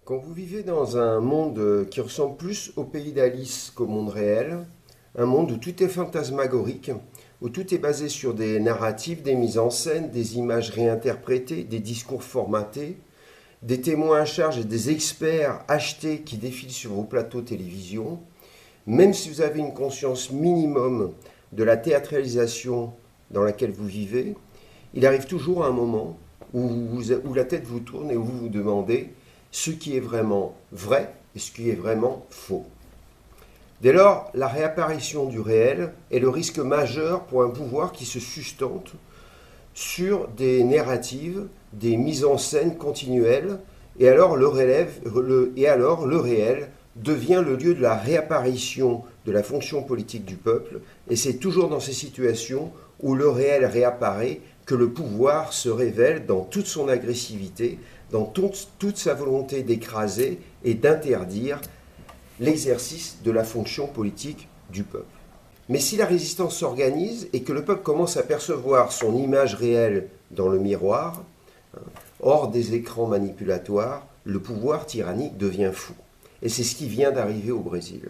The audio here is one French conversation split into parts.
Quand vous vivez dans un monde qui ressemble plus au pays d'Alice qu'au monde réel, un monde où tout est fantasmagorique, où tout est basé sur des narratifs, des mises en scène, des images réinterprétées, des discours formatés, des témoins à charge et des experts achetés qui défilent sur vos plateaux télévision, même si vous avez une conscience minimum de la théâtralisation dans laquelle vous vivez, il arrive toujours un moment où la tête vous tourne et où vous vous demandez ce qui est vraiment vrai et ce qui est vraiment faux. Dès lors, la réapparition du réel est le risque majeur pour un pouvoir qui se sustente sur des narratives, des mises en scène continuelles, et alors le réel devient le lieu de la réapparition de la fonction politique du peuple, et c'est toujours dans ces situations où le réel réapparaît que le pouvoir se révèle dans toute son agressivité, dans toute sa volonté d'écraser et d'interdire l'exercice de la fonction politique du peuple. Mais si la résistance s'organise et que le peuple commence à percevoir son image réelle dans le miroir, hors des écrans manipulatoires, le pouvoir tyrannique devient fou. Et c'est ce qui vient d'arriver au Brésil.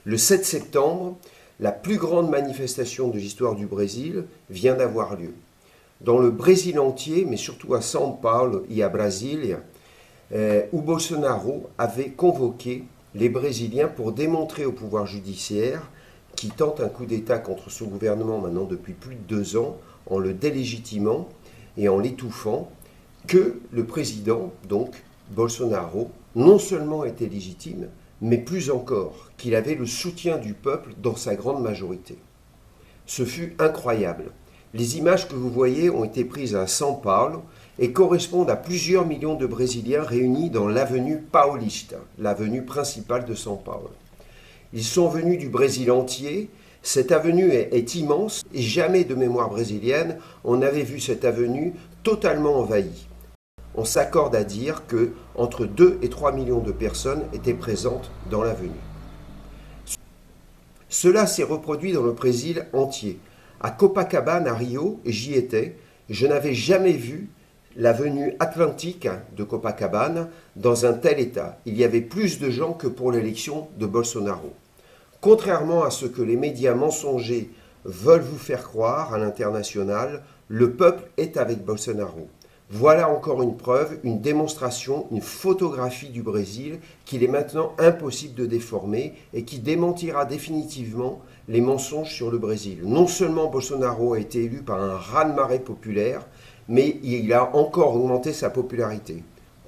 Le 7 septembre, la plus grande manifestation de l'histoire du Brésil vient d'avoir lieu. Dans le Brésil entier, mais surtout à São Paulo et à Brasilia, où Bolsonaro avait convoqué les Brésiliens pour démontrer au pouvoir judiciaire, qui tente un coup d'État contre son gouvernement maintenant depuis plus de 2 ans, en le délégitimant et en l'étouffant, que le président, donc Bolsonaro, non seulement était légitime, mais plus encore, qu'il avait le soutien du peuple dans sa grande majorité. Ce fut incroyable. Les images que vous voyez ont été prises à São Paulo et correspondent à plusieurs millions de Brésiliens réunis dans l'avenue Paulista, l'avenue principale de São Paulo. Ils sont venus du Brésil entier. Cette avenue est immense et jamais de mémoire brésilienne on n'avait vu cette avenue totalement envahie. On s'accorde à dire que entre 2 et 3 millions de personnes étaient présentes dans l'avenue. Cela s'est reproduit dans le Brésil entier. À Copacabana, à Rio, et j'y étais, je n'avais jamais vu l'avenue Atlantique de Copacabana dans un tel état. Il y avait plus de gens que pour l'élection de Bolsonaro. Contrairement à ce que les médias mensongers veulent vous faire croire à l'international, le peuple est avec Bolsonaro. Voilà encore une preuve, une démonstration, une photographie du Brésil qu'il est maintenant impossible de déformer et qui démentira définitivement les mensonges sur le Brésil. Non seulement Bolsonaro a été élu par un raz-de-marée populaire, mais il a encore augmenté sa popularité.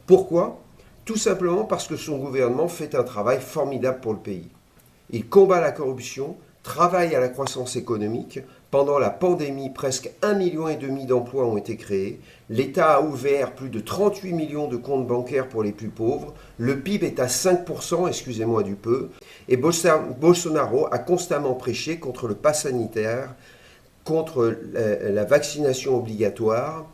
Pourquoi ? Tout simplement parce que son gouvernement fait un travail formidable pour le pays. Il combat la corruption, travaille à la croissance économique. Pendant la pandémie, presque 1,5 million d'emplois ont été créés. L'État a ouvert plus de 38 millions de comptes bancaires pour les plus pauvres. Le PIB est à 5%, excusez-moi du peu. Et Bolsonaro a constamment prêché contre le pass sanitaire, contre la vaccination obligatoire.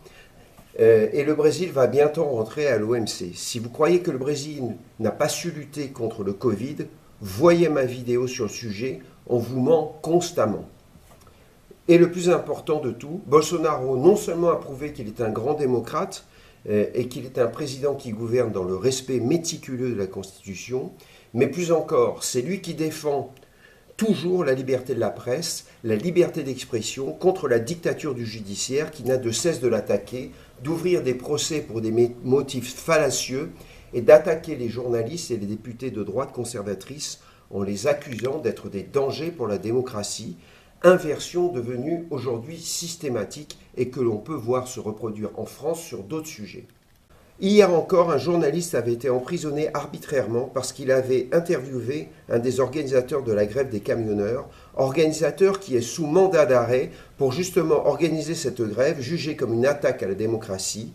Et le Brésil va bientôt rentrer à l'OMC. Si vous croyez que le Brésil n'a pas su lutter contre le Covid, voyez ma vidéo sur le sujet, on vous ment constamment. Et le plus important de tout, Bolsonaro non seulement a prouvé qu'il est un grand démocrate et qu'il est un président qui gouverne dans le respect méticuleux de la Constitution, mais plus encore, c'est lui qui défend toujours la liberté de la presse, la liberté d'expression contre la dictature du judiciaire qui n'a de cesse de l'attaquer, d'ouvrir des procès pour des motifs fallacieux et d'attaquer les journalistes et les députés de droite conservatrice en les accusant d'être des dangers pour la démocratie, inversion devenue aujourd'hui systématique et que l'on peut voir se reproduire en France sur d'autres sujets. Hier encore, un journaliste avait été emprisonné arbitrairement parce qu'il avait interviewé un des organisateurs de la grève des camionneurs, organisateur qui est sous mandat d'arrêt pour justement organiser cette grève jugée comme une attaque à la démocratie.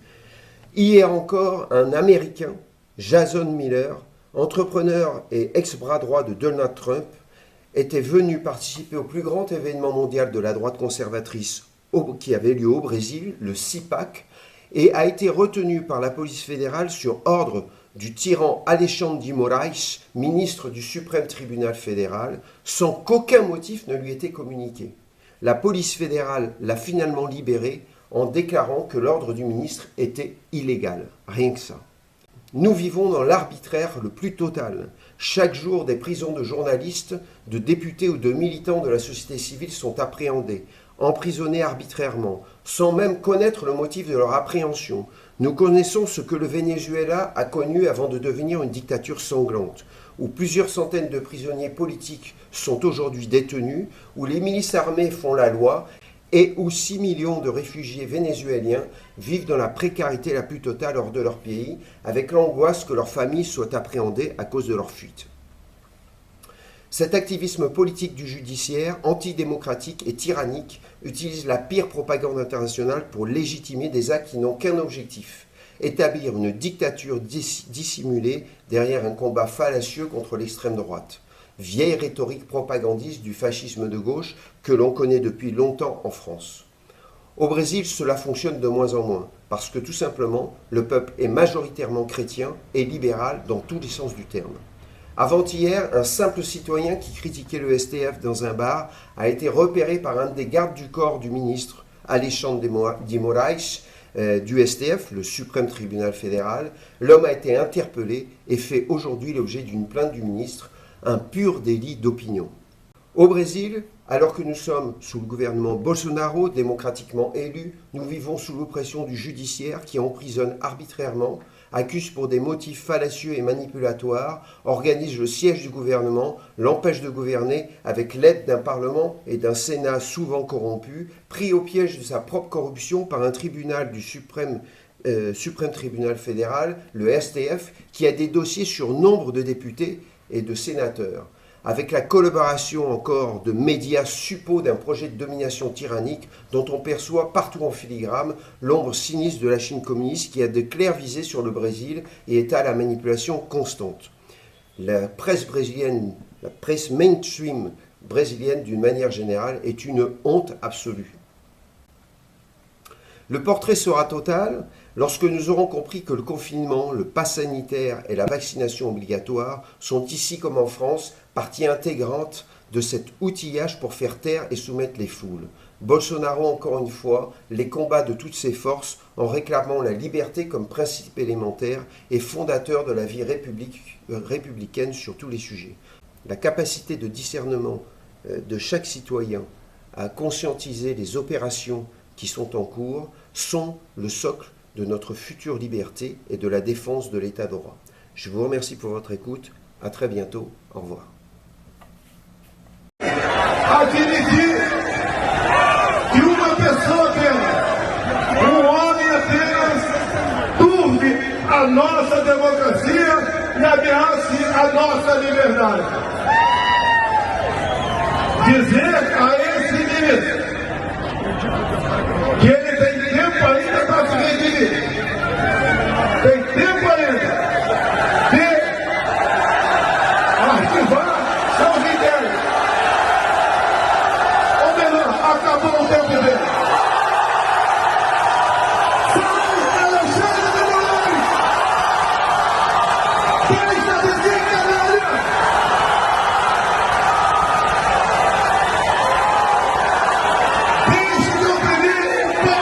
Hier encore, un Américain, Jason Miller, entrepreneur et ex-bras droit de Donald Trump, était venu participer au plus grand événement mondial de la droite conservatrice qui avait lieu au Brésil, le CIPAC, et a été retenu par la police fédérale sur ordre du tyran Alexandre de Moraes, ministre du suprême tribunal fédéral, sans qu'aucun motif ne lui était communiqué. La police fédérale l'a finalement libéré en déclarant que l'ordre du ministre était illégal. Rien que ça. Nous vivons dans l'arbitraire le plus total. Chaque jour, des prisons de journalistes, de députés ou de militants de la société civile sont appréhendés, emprisonnés arbitrairement, sans même connaître le motif de leur appréhension. Nous connaissons ce que le Venezuela a connu avant de devenir une dictature sanglante, où plusieurs centaines de prisonniers politiques sont aujourd'hui détenus, où les milices armées font la loi et où 6 millions de réfugiés vénézuéliens vivent dans la précarité la plus totale hors de leur pays, avec l'angoisse que leurs familles soient appréhendées à cause de leur fuite. Cet activisme politique du judiciaire, antidémocratique et tyrannique, utilise la pire propagande internationale pour légitimer des actes qui n'ont qu'un objectif: établir une dictature dissimulée derrière un combat fallacieux contre l'extrême droite. Vieille rhétorique propagandiste du fascisme de gauche que l'on connaît depuis longtemps en France. Au Brésil, cela fonctionne de moins en moins, parce que tout simplement, le peuple est majoritairement chrétien et libéral dans tous les sens du terme. Avant-hier, un simple citoyen qui critiquait le STF dans un bar a été repéré par un des gardes du corps du ministre Alexandre de Moraes du STF, le suprême tribunal fédéral. L'homme a été interpellé et fait aujourd'hui l'objet d'une plainte du ministre, un pur délit d'opinion. Au Brésil, alors que nous sommes sous le gouvernement Bolsonaro, démocratiquement élu, nous vivons sous l'oppression du judiciaire qui emprisonne arbitrairement, accuse pour des motifs fallacieux et manipulatoires, organise le siège du gouvernement, l'empêche de gouverner avec l'aide d'un Parlement et d'un Sénat souvent corrompus, pris au piège de sa propre corruption par un tribunal du suprême tribunal fédéral, le STF, qui a des dossiers sur nombre de députés et de sénateurs, avec la collaboration encore de médias suppôts d'un projet de domination tyrannique dont on perçoit partout en filigrane l'ombre sinistre de la Chine communiste qui a de claires visées sur le Brésil et est à la manipulation constante. La presse brésilienne, la presse mainstream brésilienne d'une manière générale, est une honte absolue. Le portrait sera total lorsque nous aurons compris que le confinement, le pass sanitaire et la vaccination obligatoire sont ici comme en France partie intégrante de cet outillage pour faire taire et soumettre les foules. Bolsonaro, encore une fois, les combat de toutes ses forces en réclamant la liberté comme principe élémentaire et fondateur de la vie républicaine sur tous les sujets. La capacité de discernement de chaque citoyen à conscientiser les opérations qui sont en cours sont le socle de notre future liberté et de la défense de l'état de droit. Je vous remercie pour votre écoute. À très bientôt. Au revoir. Admitir que uma pessoa apenas, homem apenas, turve a nossa democracia e ameace a nossa liberdade. Dizer a esse ministro que ele tem tempo ainda para se redimir. Tem tempo ainda de arquivar seus ideias. Ou melhor, acabou o tempo dele. Sai, Alexandre de Moraes! Deixa de ser canalha! Deixe de oprimir o povo!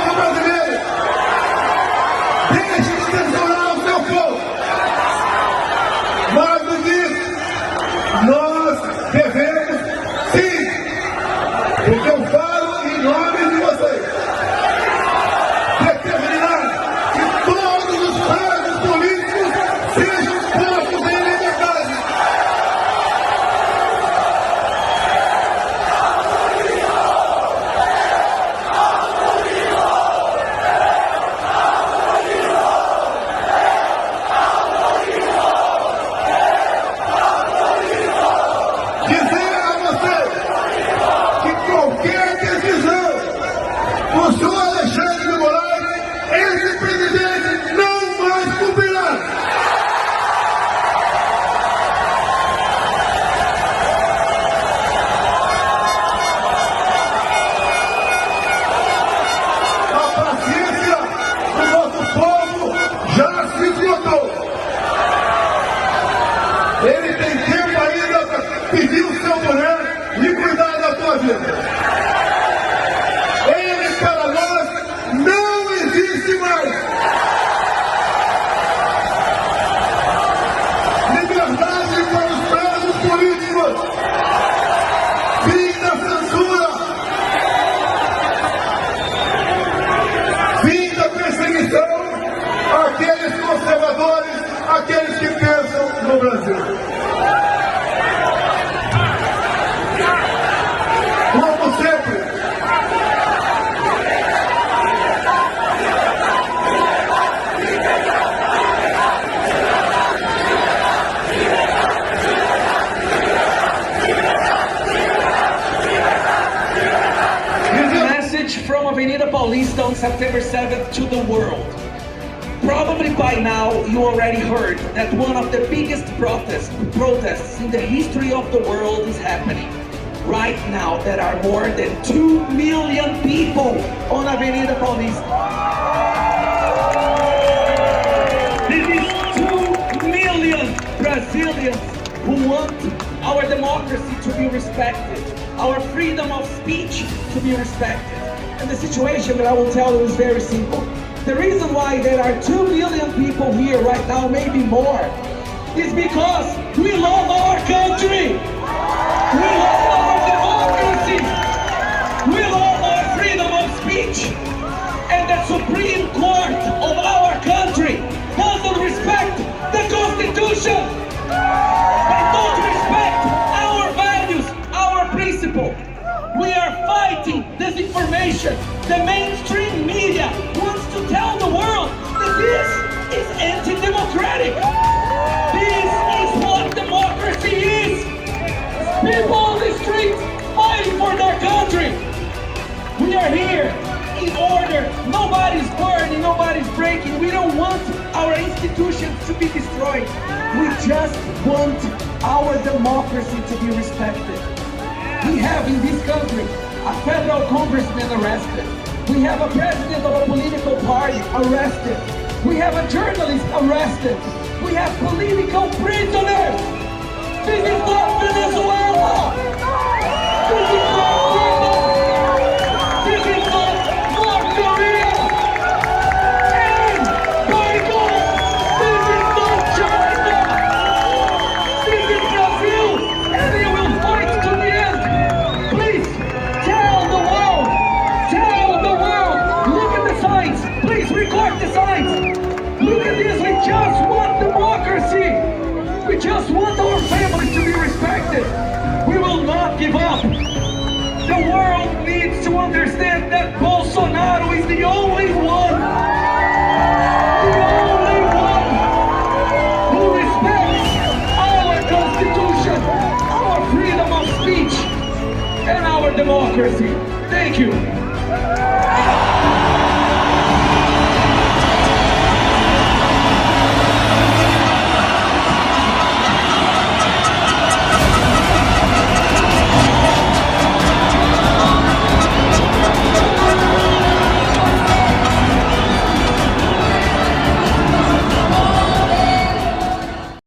aqueles que pensam no Brasil. Como sempre, Message from Avenida Paulista on September 7th to the world. Probably by now you already heard that one of the biggest protests in the history of the world is happening. Right now there are more than 2 million people on Avenida Paulista. This is 2 million Brazilians who want our democracy to be respected, our freedom of speech to be respected. And the situation that I will tell you is very simple. The reason why there are 2 million people here right now, maybe more, is because we love our country. We love our democracy. We love our freedom of speech. And the Supreme Court of our country doesn't respect the Constitution. They don't respect our values, our principle. We are fighting disinformation. The mainstream media wants to tell the world that this is anti-democratic. This is what democracy is. People on the streets fighting for their country. We are here in order. Nobody's burning, nobody's breaking. We don't want our institutions to be destroyed. We just want our democracy to be respected. We have in this country a federal congressman arrested. We have a president of a political party arrested. We have a journalist arrested. We have political prisoners. This is not Venezuela. This is not Cuba. This is not North Korea. And by God, this is not China. This is Brazil, and we will fight to the end. Please tell the world. Look at the signs. Please record the signs. Look at this. We just want democracy. We just want our families to be respected. We will not give up. The world needs to understand that Bolsonaro is the only one. The only one who respects our Constitution, our freedom of speech, and our democracy. Thank you.